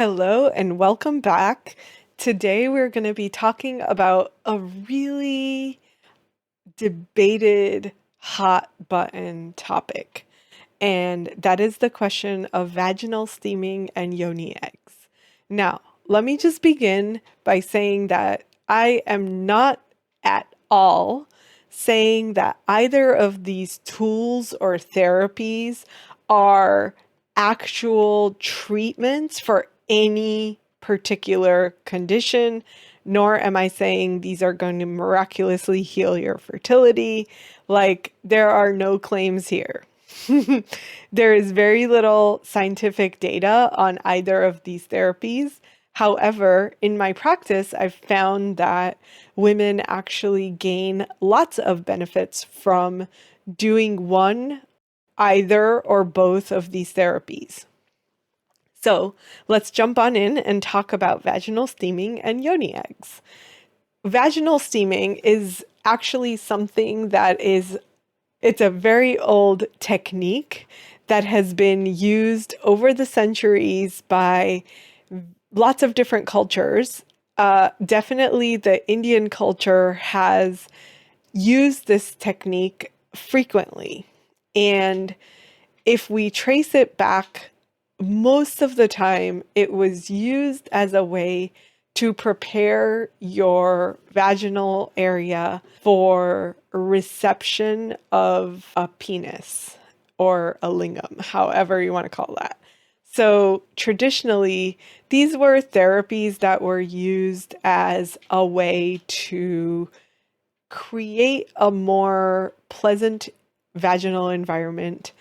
Hello and welcome back. Today we're going to be talking about a really debated hot button topic, and that is the question of vaginal steaming and yoni eggs. Now, let me just begin by saying that I am not at all saying that either of these tools or therapies are actual treatments for any particular condition, nor am I saying these are going to miraculously heal your fertility. Like, there are no claims here. There is very little scientific data on either of these therapies. However, in my practice, I've found that women actually gain lots of benefits from doing one, either, or both of these therapies. So let's jump on in and talk about vaginal steaming and yoni eggs. Vaginal steaming is actually something it's a very old technique that has been used over the centuries by lots of different cultures. Definitely the Indian culture has used this technique frequently. And if we trace it back, most of the time it was used as a way to prepare your vaginal area for reception of a penis or a lingam, however you want to call that. So traditionally, these were therapies that were used as a way to create a more pleasant vaginal environment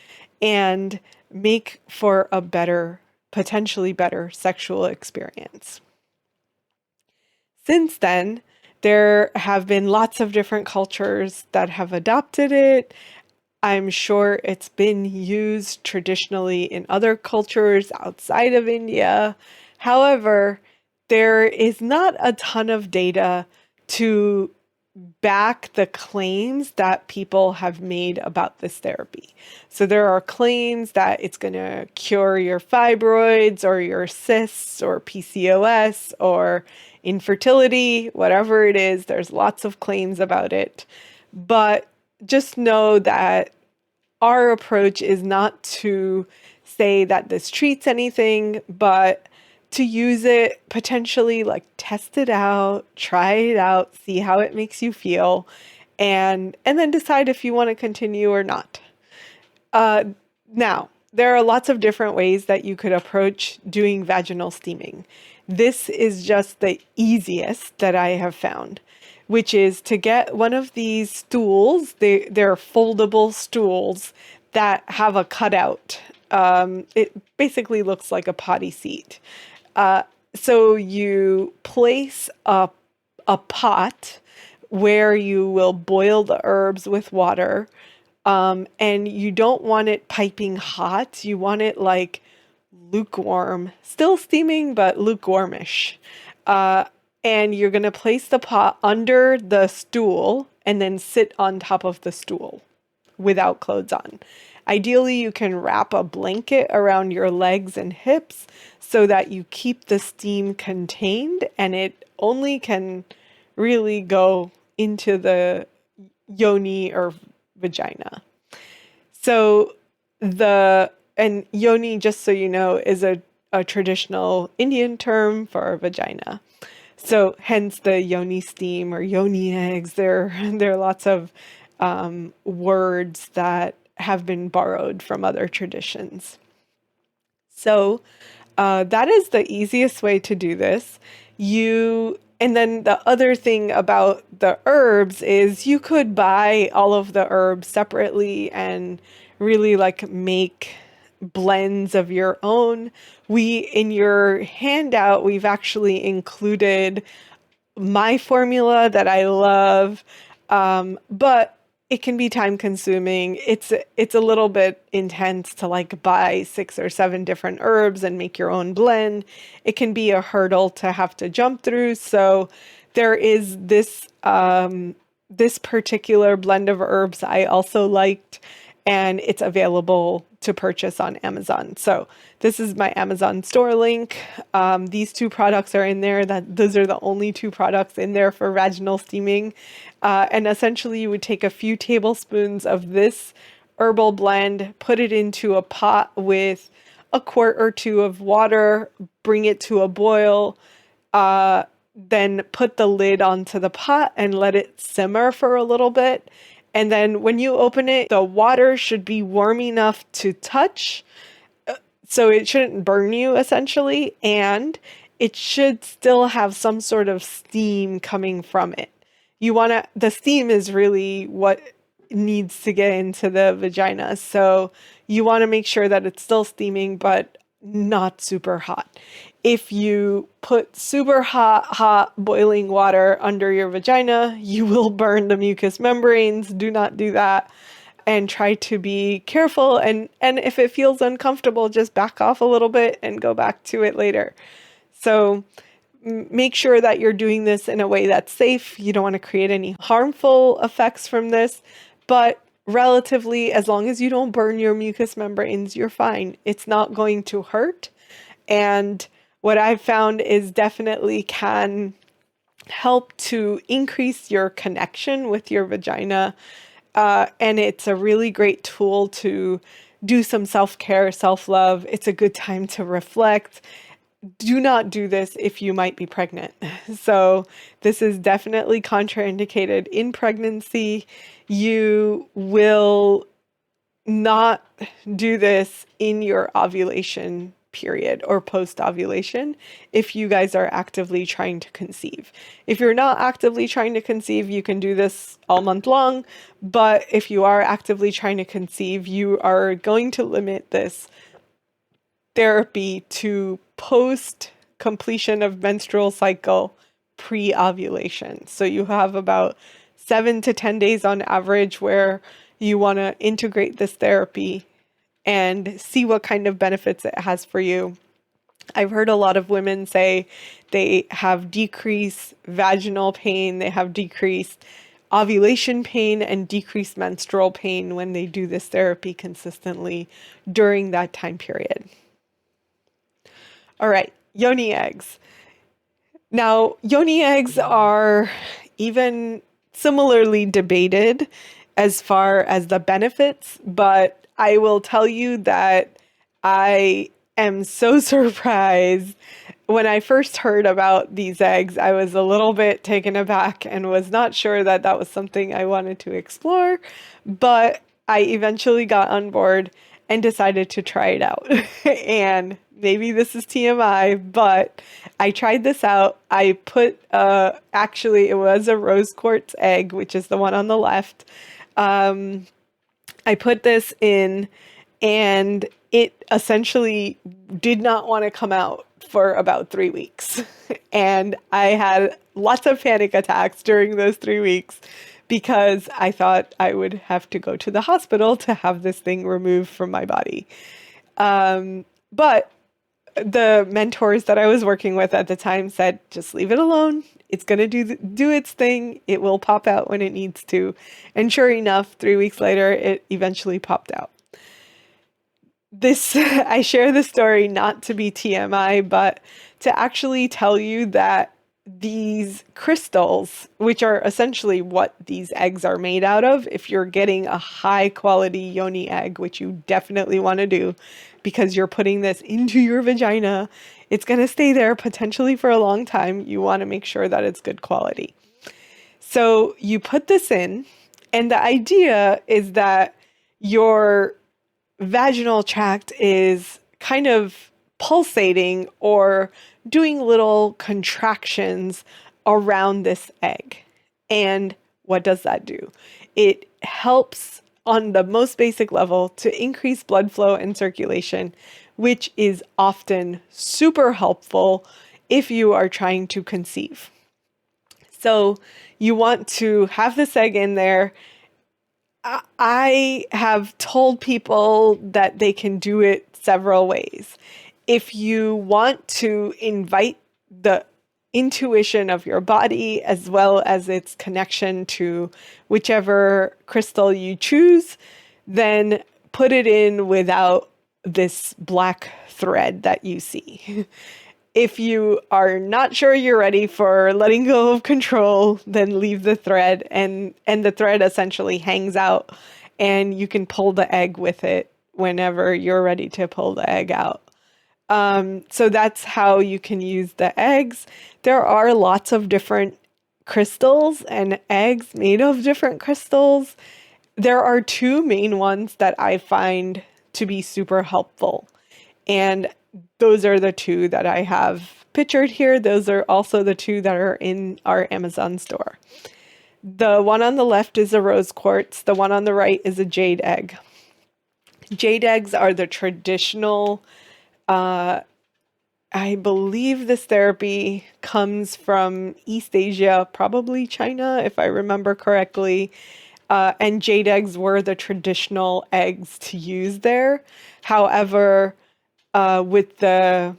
and make for a better, potentially better sexual experience. Since then, there have been lots of different cultures that have adopted it. I'm sure it's been used traditionally in other cultures outside of India. However, there is not a ton of data to back the claims that people have made about this therapy. So there are claims that it's going to cure your fibroids or your cysts or PCOS or infertility, whatever it is. There's lots of claims about it. But just know that our approach is not to say that this treats anything, but to use it, potentially like test it out, try it out, see how it makes you feel, and then decide if you want to continue or not. Now, there are lots of different ways that you could approach doing vaginal steaming. This is just the easiest that I have found, which is to get one of these stools. They're foldable stools that have a cutout. It basically looks like a potty seat. So you place a pot where you will boil the herbs with water, and you don't want it piping hot. You want it like lukewarm, still steaming, but lukewarmish. And you're going to place the pot under the stool and then sit on top of the stool without clothes on. Ideally, you can wrap a blanket around your legs and hips so that you keep the steam contained and it only can really go into the yoni or vagina. So and yoni, just so you know, is a traditional Indian term for vagina. So hence the yoni steam or yoni eggs. There are lots of words that have been borrowed from other traditions. So that is the easiest way to do this. And then the other thing about the herbs is you could buy all of the herbs separately and really like make blends of your own. In your handout, we've actually included my formula that I love, but it can be time consuming. It's a little bit intense to like buy 6 or 7 different herbs and make your own blend. It can be a hurdle to have to jump through. So there is this particular blend of herbs I also liked, and it's available to purchase on Amazon. So this is my Amazon store link. These two products are in there. Those are the only two products in there for vaginal steaming. And essentially you would take a few tablespoons of this herbal blend, put it into a pot with a quart or two of water, bring it to a boil, then put the lid onto the pot and let it simmer for a little bit. And then when you open it, the water should be warm enough to touch, so it shouldn't burn you essentially, and it should still have some sort of steam coming from it. The steam is really what needs to get into the vagina. So you want to make sure that it's still steaming, but not super hot. If you put super hot boiling water under your vagina, you will burn the mucous membranes. Do not do that, and try to be careful. And if it feels uncomfortable, just back off a little bit and go back to it later. So make sure that you're doing this in a way that's safe. You don't want to create any harmful effects from this, but relatively, as long as you don't burn your mucous membranes, you're fine. It's not going to hurt. And what I've found is definitely can help to increase your connection with your vagina. And it's a really great tool to do some self-care, self-love. It's a good time to reflect. Do not do this if you might be pregnant. So this is definitely contraindicated in pregnancy. You will not do this in your ovulation period or post-ovulation if you guys are actively trying to conceive. If you're not actively trying to conceive, you can do this all month long. But if you are actively trying to conceive, you are going to limit this therapy to post completion of menstrual cycle, pre-ovulation. So you have about 7 to 10 days on average where you want to integrate this therapy and see what kind of benefits it has for you. I've heard a lot of women say they have decreased vaginal pain, they have decreased ovulation pain, and decreased menstrual pain when they do this therapy consistently during that time period. All right, Yoni eggs. Now, Yoni eggs are even similarly debated as far as the benefits, but I will tell you that I am so surprised. When I first heard about these eggs, I was a little bit taken aback and was not sure that that was something I wanted to explore, but I eventually got on board and decided to try it out. And maybe this is TMI, but I tried this out. I put, actually, it was a rose quartz egg, which is the one on the left. I put this in, and it essentially did not want to come out for about 3 weeks. And I had lots of panic attacks during those 3 weeks because I thought I would have to go to the hospital to have this thing removed from my body. But the mentors that I was working with at the time said, just leave it alone. It's going to do its thing. It will pop out when it needs to. And sure enough, 3 weeks later, it eventually popped out. I share this story not to be TMI, but to actually tell you that these crystals, which are essentially what these eggs are made out of, if you're getting a high quality Yoni egg, which you definitely want to do because you're putting this into your vagina, it's going to stay there potentially for a long time. You want to make sure that it's good quality. So you put this in, and the idea is that your vaginal tract is kind of pulsating or doing little contractions around this egg. And what does that do? It helps on the most basic level to increase blood flow and circulation, which is often super helpful if you are trying to conceive. So you want to have this egg in there. I have told people that they can do it several ways. If you want to invite the intuition of your body as well as its connection to whichever crystal you choose, then put it in without this black thread that you see. If you are not sure you're ready for letting go of control, then leave the thread, and the thread essentially hangs out, and you can pull the egg with it whenever you're ready to pull the egg out. So that's how you can use the eggs. There are lots of different crystals and eggs made of different crystals. There are two main ones that I find to be super helpful. And those are the two that I have pictured here. Those are also the two that are in our Amazon store. The one on the left is a rose quartz. The one on the right is a jade egg. Jade eggs are the traditional, I believe this therapy comes from East Asia, probably China, if I remember correctly. And jade eggs were the traditional eggs to use there. However, with the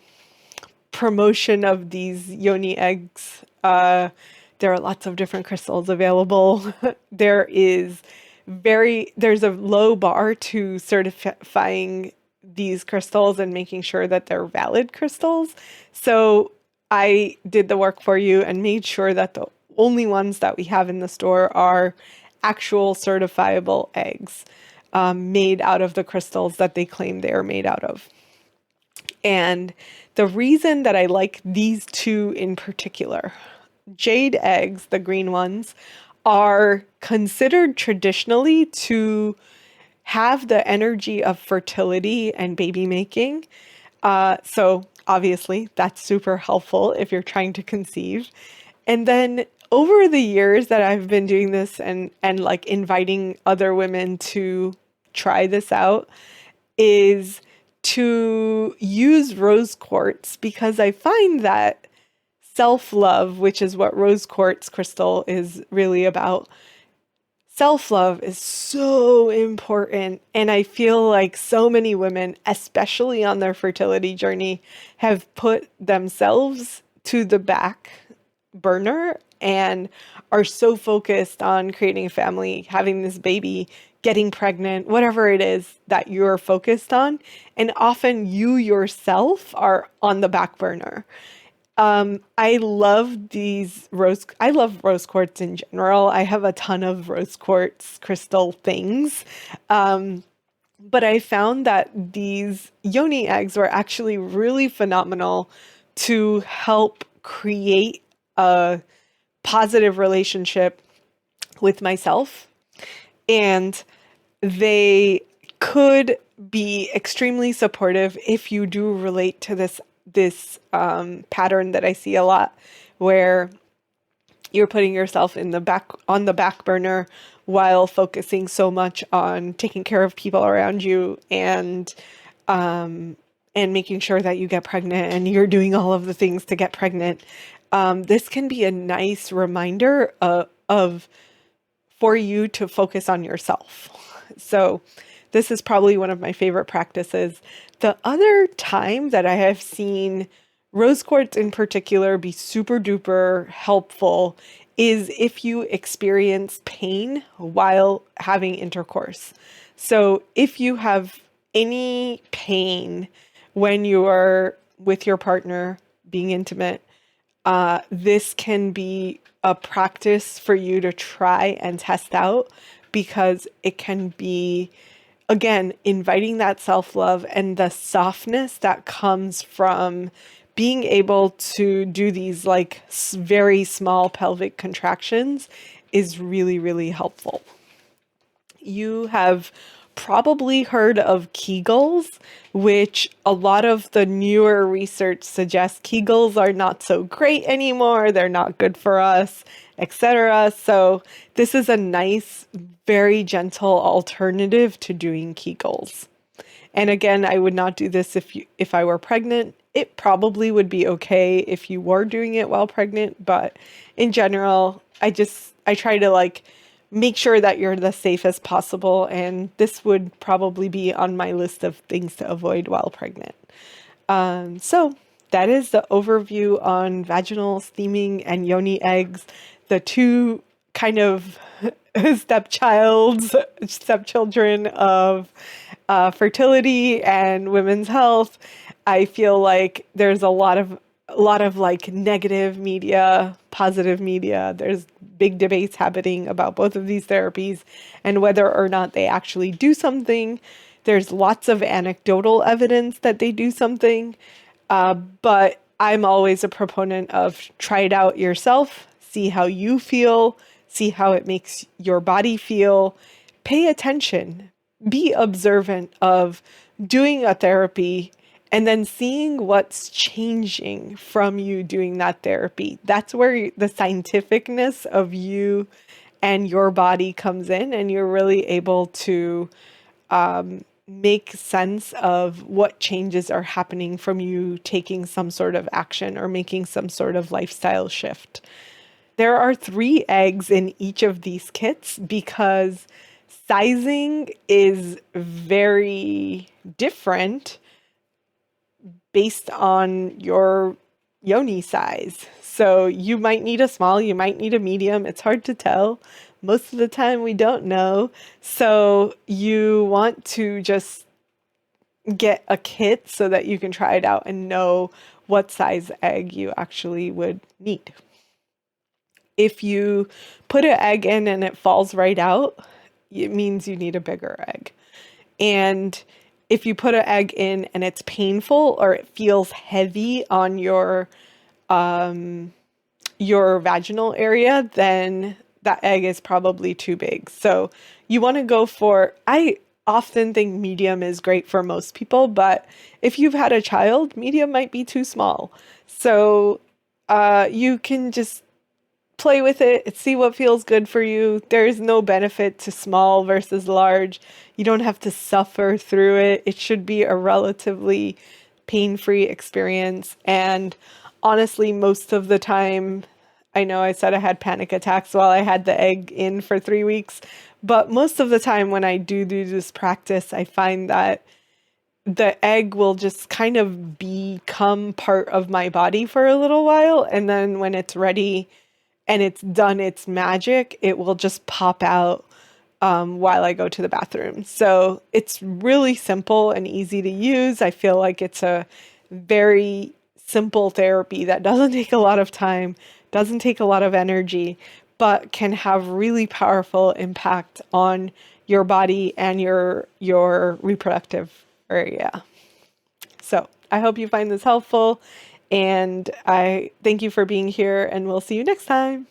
promotion of these Yoni eggs, there are lots of different crystals available. There's a low bar to certifying these crystals and making sure that they're valid crystals. So I did the work for you and made sure that the only ones that we have in the store are actual certifiable eggs, made out of the crystals that they claim they are made out of. And the reason that I like these two in particular, jade eggs, the green ones, are considered traditionally to have the energy of fertility and baby making. So obviously that's super helpful if you're trying to conceive. And then over the years that I've been doing this and like inviting other women to try this out, is to use rose quartz, because I find that self-love, which is what rose quartz crystal is really about, self-love is so important. And I feel like so many women, especially on their fertility journey, have put themselves to the back burner and are so focused on creating a family, having this baby, getting pregnant, whatever it is that you're focused on. And often you yourself are on the back burner. I love rose quartz in general. I have a ton of rose quartz crystal things. But I found that these Yoni eggs were actually really phenomenal to help create a positive relationship with myself. And they could be extremely supportive if you do relate to this pattern that I see a lot, where you're putting yourself on the back burner while focusing so much on taking care of people around you and making sure that you get pregnant, and you're doing all of the things to get pregnant. This can be a nice reminder for you to focus on yourself. So this is probably one of my favorite practices. The other time that I have seen rose quartz in particular be super duper helpful is if you experience pain while having intercourse. So if you have any pain when you are with your partner being intimate, this can be a practice for you to try and test out, because it can be, again, inviting that self-love and the softness that comes from being able to do these like very small pelvic contractions is really, really helpful. You have probably heard of Kegels, which a lot of the newer research suggests Kegels are not so great anymore. They're not good for us, etc. So this is a nice, very gentle alternative to doing Kegels. And again, I would not do this if I were pregnant. It probably would be okay if you were doing it while pregnant, but in general, I try to like make sure that you're the safest possible, and this would probably be on my list of things to avoid while pregnant. So that is the overview on vaginal steaming and yoni eggs, the two kind of stepchildren of fertility and women's health, I feel like there's a lot of like negative media, positive media. There's big debates happening about both of these therapies and whether or not they actually do something. There's lots of anecdotal evidence that they do something, but I'm always a proponent of try it out yourself, see how you feel, see how it makes your body feel. Pay attention, be observant of doing a therapy and then seeing what's changing from you doing that therapy. That's where the scientificness of you and your body comes in, and you're really able to make sense of what changes are happening from you taking some sort of action or making some sort of lifestyle shift. There are 3 eggs in each of these kits because sizing is very different based on your Yoni size. So you might need a small, you might need a medium. It's hard to tell. Most of the time, we don't know. So you want to just get a kit so that you can try it out and know what size egg you actually would need. If you put an egg in and it falls right out, it means you need a bigger egg. And if you put an egg in and it's painful or it feels heavy on your vaginal area, then that egg is probably too big. So you want to go for, I often think medium is great for most people, but if you've had a child, medium might be too small. So you can just play with it, see what feels good for you. There's no benefit to small versus large. You don't have to suffer through it. It should be a relatively pain-free experience. And honestly, most of the time, I know I said I had panic attacks while I had the egg in for 3 weeks, but most of the time when I do this practice, I find that the egg will just kind of become part of my body for a little while. And then when it's ready, and it's done its magic, it will just pop out while I go to the bathroom. So it's really simple and easy to use. I feel like it's a very simple therapy that doesn't take a lot of time, doesn't take a lot of energy, but can have really powerful impact on your body and your reproductive area. So I hope you find this helpful, and I thank you for being here, and we'll see you next time.